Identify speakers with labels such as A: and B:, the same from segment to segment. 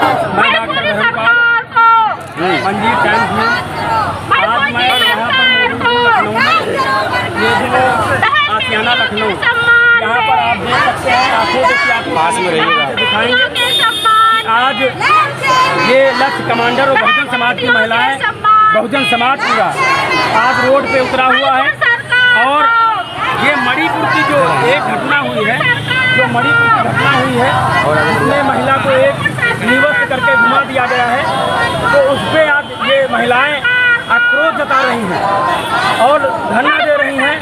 A: मैं डॉक्टर धर्मपाल मंजी टाइम्स में आज मैं यहाँ पर ये जो आशियाना लखनऊ यहाँ पर आप देख सकते हैं, आंखों देखिए, आप पास में रहिएगा, दिखाएंगे। आज ये लक्ष्य कमांडर और बहुजन समाज की महिलाएं, बहुजन समाज पूरा आज रोड पे उतरा हुआ है। और ये मणिपुर की जो एक घटना हुई है, जो मणिपुर की घटना हुई है, उसमें महिला को एक निवस्त करके घुमा दिया गया है, तो उस पर आज ये महिलाएं आक्रोश जता रही हैं और धरना दे रही हैं,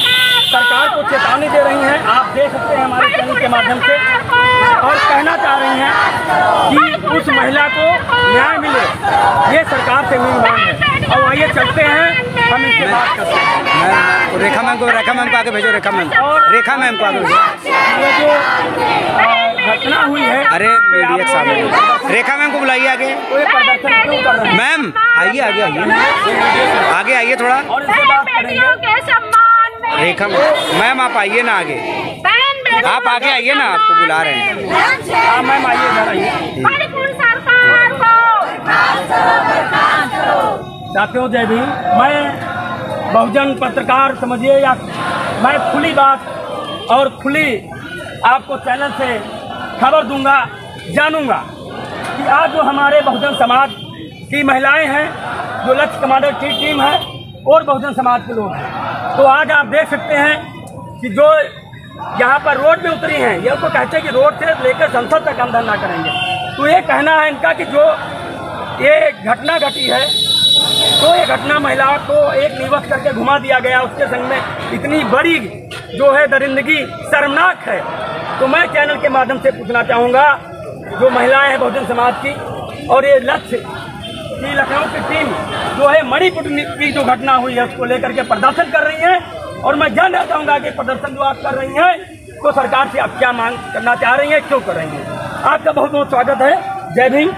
A: सरकार को चेतावनी दे रही हैं। आप देख सकते हैं हमारे चैनल के माध्यम से, और कहना चाह रही हैं कि उस महिला को न्याय मिले, ये सरकार से मेरी मांग है। और आइए चलते हैं, हम इनसे बात करते हैं।
B: रेखा मैम को आगे भेजो, रेखा मैम को आगे भेजो।
A: ये जो घटना हुई है,
B: अरे मीडिया के सामने रेखा मैम को बुलाइए आगे।
A: तो ये प्रदर्शन क्यों कर रहे हैं?
B: मैम आइए आगे आइए थोड़ा,
A: और इनसे बात करेंगे।
B: रेखा मैम आप आइए ना आगे, आप आगे आइए ना, आपको बुला रहे हैं।
A: हाँ मैम आइए, इधर आइए। साथियों जय भीम। मैं बहुजन पत्रकार समझिए, या मैं खुली बात और खुली आपको चैनल से खबर दूंगा, जानूंगा कि आज जो हमारे बहुजन समाज की महिलाएं हैं, जो लक्ष्य कमांडर की टीम है और बहुजन समाज के लोग हैं, तो आज आप देख सकते हैं कि जो यहाँ पर रोड पे उतरी हैं, ये तो कहते हैं कि रोड से लेकर संसद तक हम धरना करेंगे। तो ये कहना है इनका कि जो ये घटना घटी है, तो ये घटना महिलाओं को एक निवस्त करके घुमा दिया गया, उसके संग में इतनी बड़ी जो है दरिंदगी शर्मनाक है। तो मैं चैनल के माध्यम से पूछना चाहूँगा, जो महिलाएं हैं बहुजन समाज की और ये लक्ष्य की लखनऊ की टीम जो है मणिपुर की जो घटना हुई है उसको लेकर के प्रदर्शन कर रही है, और मैं जानना चाहूँगा कि प्रदर्शन जो आप कर रही हैं तो सरकार से आप क्या मांग करना चाह रही हैं, क्यों कर रही हैं। आपका बहुत बहुत स्वागत है। जय भीम।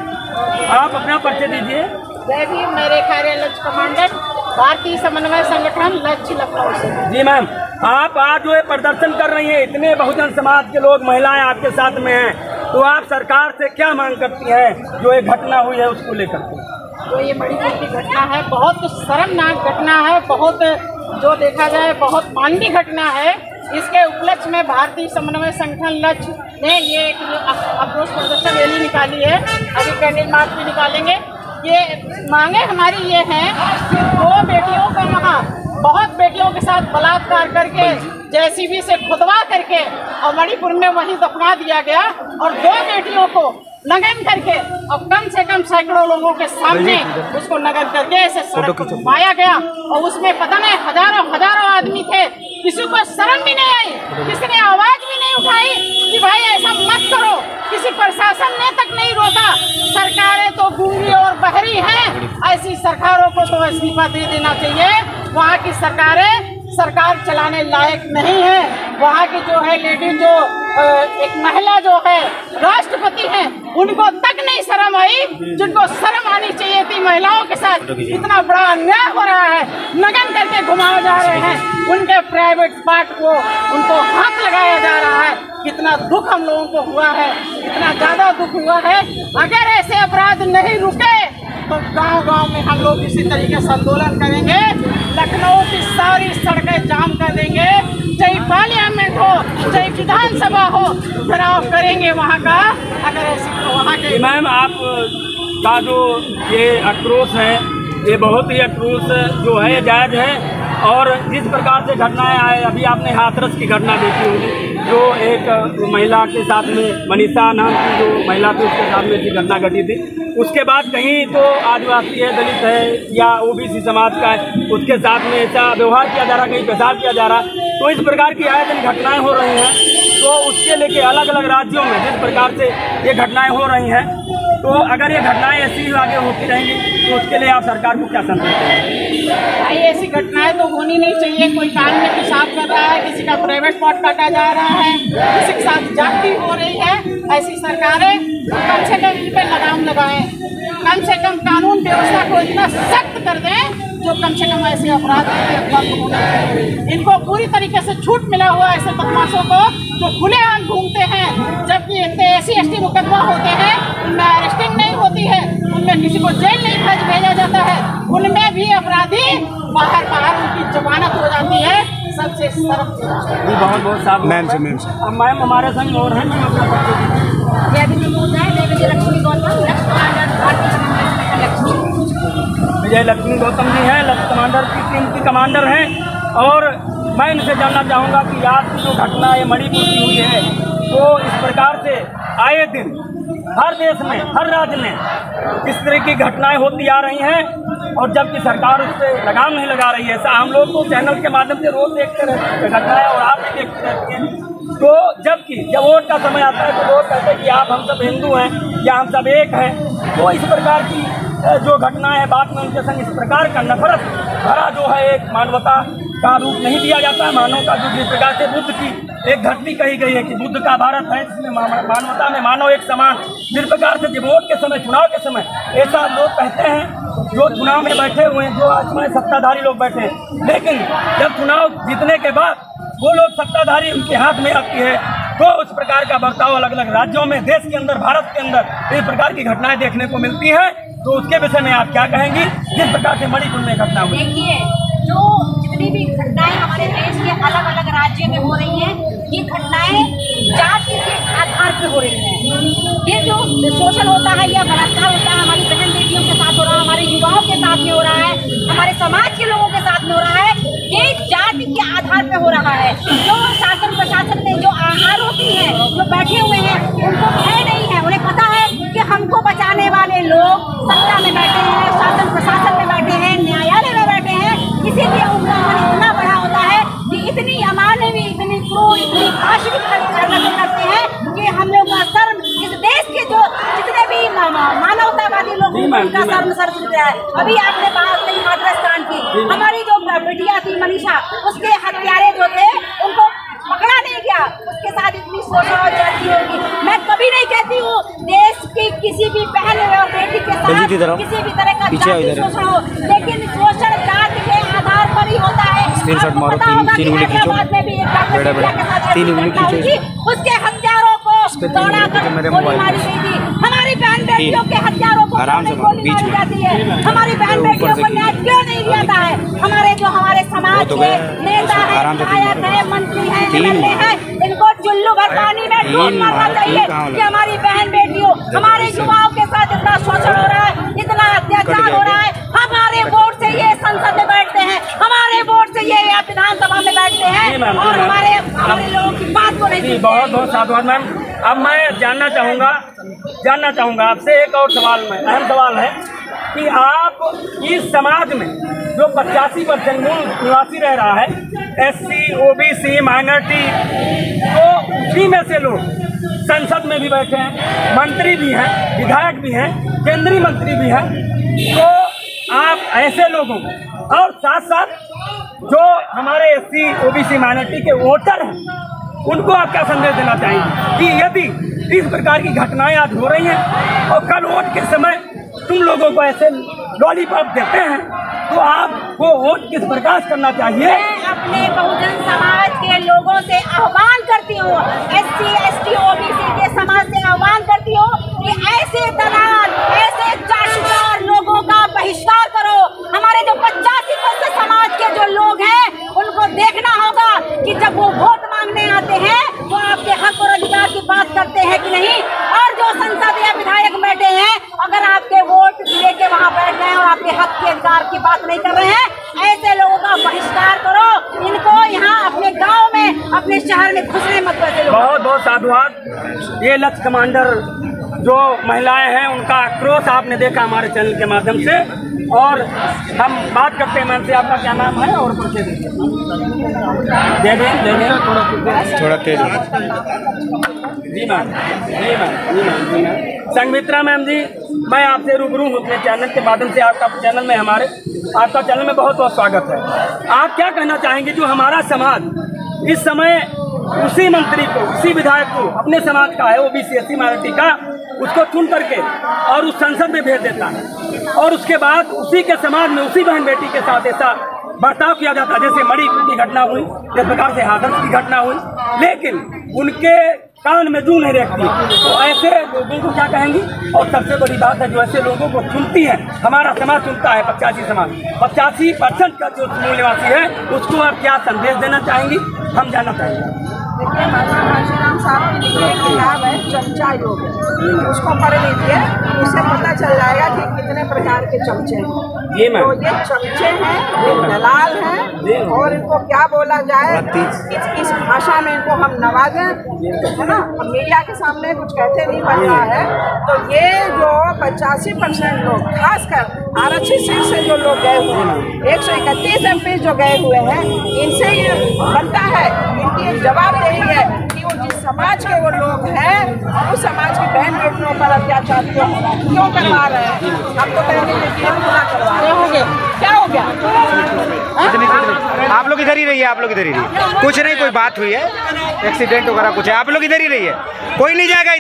A: आप अपना परिचय दीजिए।
C: जय भीम। मेरे कार्य लक्ष्य कमांडर भारतीय समन्वय संगठन लक्ष्य लखनऊ से।
A: जी मैम, आप आज जो है प्रदर्शन कर रही हैं, इतने बहुजन समाज के लोग, महिलाएं आपके साथ में हैं, तो आप सरकार से क्या मांग करती हैं जो ये घटना हुई है उसको लेकर के?
C: तो ये मणिपुर की घटना है, बहुत शर्मनाक घटना है, बहुत जो देखा जाए बहुत मानवीय घटना है। इसके उपलक्ष्य में भारतीय समन्वय संगठन लक्ष्य ने ये एक आक्रोश प्रदर्शन रैली निकाली है, अभी कैंडल मार्च भी निकालेंगे। ये मांगे हमारी ये हैं कि 2 बेटियों को वहाँ बहुत बेटियों के साथ बलात्कार करके जेसीबी से खुदवा करके और मणिपुर में वहीं दफना दिया गया, और 2 बेटियों को नग्न करके और कम से कम सैकड़ों लोगों के सामने उसको नग्न करके ऐसे सड़क पर घुमाया गया, और उसमें पता नहीं हजारों आदमी थे, किसी को शर्म भी नहीं आई, किसी ने आवाज भी नहीं उठाई कि भाई ऐसा मत करो, किसी प्रशासन ने तक नहीं रोका। सरकारें तो गूंगी और बहरी हैं, ऐसी सरकारों को तो इस्तीफा दे देना चाहिए। वहाँ की सरकारें सरकार चलाने लायक नहीं है। वहाँ की जो है लेडी, जो एक महिला जो है राष्ट्रपति हैं, उनको तक नहीं शर्म आई, जिनको शर्म आनी चाहिए थी। महिलाओं के साथ इतना बड़ा अन्याय हो रहा है, नग्न करके घुमाए जा रहे हैं, उनके प्राइवेट पार्ट को उनको हाथ लगाया जा रहा है। कितना दुख हम लोगों को हुआ है, इतना ज्यादा दुख हुआ है। अगर ऐसे अपराध नहीं रुके तो गांव-गांव में हम लोग इसी तरीके से आंदोलन करेंगे, लखनऊ की सारी सड़कें जाम कर देंगे, चाहे पार्लियामेंट हो चाहे विधानसभा हो, घिराव करेंगे वहाँ का। अगर ऐसी वहाँ के
A: मैम आप का जो ये आक्रोश है, ये बहुत ही आक्रोश जो है जायज है, और जिस प्रकार से घटनाएं आए, अभी आपने हाथरस की घटना देखी होगी, जो एक महिला के साथ में मनीषा नाम की जो महिला थी उसके साथ में घटना घटी थी। उसके बाद कहीं तो आदिवासी है, दलित है या ओबीसी समाज का है, उसके साथ में ऐसा व्यवहार किया जा रहा, कहीं पेशाब किया जा रहा। तो इस प्रकार की आए दिन घटनाएं हो रही हैं, तो उसके लेके अलग अलग राज्यों में जिस प्रकार से ये घटनाएं हो रही हैं, तो अगर ये घटनाएं ऐसी ही आगे होती रहेंगी तो उसके लिए आप सरकार को क्या संदेश देंगे?
C: भाई ऐसी घटनाएं तो होनी नहीं चाहिए। कोई कान में पेशाब कर रहा है, किसी का प्राइवेट पार्ट काटा जा रहा है, किसी के साथ जाति हो रही है, ऐसी सरकारें कम से कम इन पर लगाम लगाएं, कम से कम कानून व्यवस्था को इतना सख्त कर दें जो कम से कम ऐसे अपराध बंद होना चाहिए। इनको पूरी तरीके से छूट मिला हुआ ऐसे बदमाशों को जो खुलेआम घूमते हैं, जबकि SC ST मुकदमा होते हैं, उनमें अरेस्टिंग नहीं होती किसी को जेल नहीं भेजा जाता है, उनमें भी अपराधी बाहर उनकी जमानत हो जाती है। सबसे शर्म
A: बहुत बहुत साफ
B: मैम से
A: मैम हमारे संग और हैं। विजय लक्ष्मी गौतम जी हैं, लक्ष्य कमांडर की टीम की कमांडर हैं। और मैं इनसे जानना चाहूँगा कि आज की जो घटना ये मणिपुर की हुई है, तो इस प्रकार से आए दिन हर देश में, हर राज्य में इस तरह की घटनाएं होती आ रही हैं, और जबकि सरकार उस पर लगाम नहीं लगा रही है। ऐसा हम लोग तो चैनल के माध्यम से रोज देखते रहते हैं घटनाएं, और आप भी देखते रहते हैं। तो जबकि जब वोट का समय आता है तो लोग कहते हैं कि आप हम सब हिंदू हैं या हम सब एक हैं। तो इस प्रकार की जो घटनाएं हैं, बात में उनके संग इस प्रकार का नफरत भरा जो है एक मानवता का रूप नहीं दिया जाता। मानव का जो जिस प्रकार से बुद्ध की एक घटनी कही गई है कि बुद्ध का भारत है जिसमें मानवता में मानव एक समान, जिस प्रकार से जब वोट के समय, चुनाव के समय ऐसा लोग कहते हैं जो चुनाव में बैठे हुए हैं, जो आज में सत्ताधारी लोग बैठे हैं, लेकिन जब चुनाव जीतने के बाद वो लोग सत्ताधारी उनके हाथ में आती है तो उस प्रकार का बर्ताव अलग अलग राज्यों में, देश के अंदर, भारत के अंदर इस प्रकार की घटनाएं देखने को मिलती हैं। तो उसके विषय में आप क्या कहेंगी जिस प्रकार से मणिपुर में घटना हुई?
D: देखिए, जो जितनी भी घटनाएं हमारे देश के अलग अलग राज्य में हो रही हैं, ये घटनाएं जाति के आधार पर हो रही हैं। ये जो शोषण होता है या बलात्कार होता है, हमारी बहन बेटियों के साथ हो रहा है, हमारे युवाओं के साथ में हो रहा है, हमारे समाज के लोगों के साथ में हो रहा है, ये जाति के आधार पर हो रहा है। जो शासन प्रशासन में जो आरोपी हैं, जो बैठे हुए हैं, उनको भय नहीं है। उन्हें पता है कि हमको बचाने वाले लोग सत्ता में बैठे हैं, शासन प्रशासन में बैठे हैं, न्यायालय में बैठे हैं। इसीलिए उनका मन इतना बड़ा होता है कि इतनी अमानवीय, इतनी क्रूर, इतनी आश्रित हरकतें करते हैं कि हम लोग का शर्म, इस देश के जो जितने भी मानवतावादी लोग उनका शर्म सर उठ गया है। अभी आपने बात कही हाथरस की, हमारी जो बेटिया थी मनीषा, उसके हत्यारे जो थे उनको पकड़ा नहीं गया, उसके साथ इतनी शोषण और जाति होगी। मैं कभी नहीं कहती हूँ देश की किसी भी बहन और बेटी के साथ किसी भी तरह का जाति शोषण हो, लेकिन शोषण जाति के आधार पर ही होता है। आपको पता होगा कि हैदराबाद में भी एक उसके हत्यारों को दौड़ा कर गोली मारी गई थी। हमारी बहन बेटियों के हत्यारों को गोली मारी जाती है। हमारी बहन बेटियों को न्याय क्यों नहीं दिया है? हमारे जो हमारे समाज के नेता है, विधायक है, मंत्री है, एमएलए है, इनको चुल्लू भर पानी में डूब मरना चाहिए कि हमारी बहन बेटियों, हमारे युवाओं के साथ इतना शोषण हो रहा है, इतना अत्याचार हो रहा है। हमारे वोट से ये संसद में बैठते हैं, हमारे वोट से ये विधानसभा में बैठते हैं, और हमारे लोगों की बात को नहीं।
A: बहुत बहुत साधुवाद मैम। अब मैं जानना चाहूँगा आपसे एक और सवाल में, अहम सवाल है कि आप इस समाज में जो 85% मूल निवासी रह रहा है, SC, OBC, माइनॉरिटी, तो उसी में से लोग संसद में भी बैठे हैं, मंत्री भी हैं, विधायक भी हैं, केंद्रीय मंत्री भी हैं। तो आप ऐसे लोगों को और साथ साथ जो हमारे SC, OBC, माइनॉरिटी के वोटर हैं, उनको आप क्या संदेश देना चाहेंगे कि यदि इस प्रकार की घटनाएं आज हो रही हैं और कल वोट के समय तुम लोगों को ऐसे लॉलीपॉप देते हैं, तो आपको वोट किस प्रकार करना चाहिए?
D: मैं अपने बहुजन समाज के लोगों से आह्वान करती हूँ, SC, ST, OBC के समाज से आह्वान करती हूँ कि ऐसे दलाल, ऐसे चाटुकार लोगों का बहिष्कार करो। हमारे जो 85% समाज के जो लोग हैं, उनको देखना होगा कि जब वो वोट मांगने आते हैं वो आपके हक और अधिकार की बात करते हैं कि नहीं। और जो संसद या विधायक बैठे हैं, अगर आपके वोट लेके वहाँ बैठ गए और आपके हक के अधिकार की बात नहीं कर रहे हैं, ऐसे लोगों का बहिष्कार करो। इनको यहाँ अपने गांव में, अपने शहर में घुसने मत दो।
A: बहुत बहुत साधुवाद। ये लक्ष्य कमांडर जो महिलाएं हैं, उनका आक्रोश आपने देखा हमारे चैनल के माध्यम से। और हम बात करते हैं मैम से, आपका क्या नाम है और परिचय दीजिए।
B: थोड़ा तेज
A: जी मैम। संघमित्रा मैम जी, मैं आपसे रूबरू हूँ अपने चैनल के माध्यम से। आपका चैनल में आपका चैनल में बहुत बहुत स्वागत है। आप क्या कहना चाहेंगे जो हमारा समाज इस समय उसी मंत्री को, उसी विधायक को, अपने समाज का है OBC, SC, माइनॉरिटी का, उसको चुन करके और उस संसद में भेज देता है, और उसके बाद उसी के समाज में उसी बहन बेटी के साथ ऐसा बर्ताव किया जाता है जैसे मणिपुर की घटना हुई, जिस प्रकार से हाथरस की घटना हुई। लेकिन उनके कान में जू नहीं रखती, तो ऐसे लोगों को क्या कहेंगी। और सबसे बड़ी बात है, जो ऐसे लोगों को चुनती है, हमारा समाज चुनता है 85 समाज, 85% का जो मूल निवासी है, उसको आप क्या संदेश देना चाहेंगी, हम जानना चाहेंगे।
C: देखिए, माता काशीराम साहब की लिखी एक किताब है चमचा योग, उसको पढ़ लीजिए, उससे पता चल जाएगा कि कितने प्रकार के चमचे हैं।
A: ये मैम,
C: तो ये चमचे हैं, ये दलाल हैं, और इनको क्या बोला जाए, इस भाषा में इनको हम नवाजें, है ना। हम मीडिया के सामने कुछ कहते नहीं बन रहा है, तो ये जो 85% लोग, खासकर आरक्षित सीट से जो लोग गए हुए हैं, 131 MP जो गए हुए हैं, इनसे ये बनता है, इनकी एक जवाबदेही है कि वो जिस समाज के वो लोग हैं, उस समाज की बहन बेटियों पर अत्याचार क्यों करवा रहे हैं। हम तो कहेंगे कि पूरा करवा रहे हैं। क्या हो गया?
B: आप लोग इधर ही रहिए, आप लोग इधर ही रहिए। कुछ नहीं, कोई बात हुई है, एक्सीडेंट वगैरह कुछ है, आप लोग इधर ही रहिए, कोई नहीं जाएगा।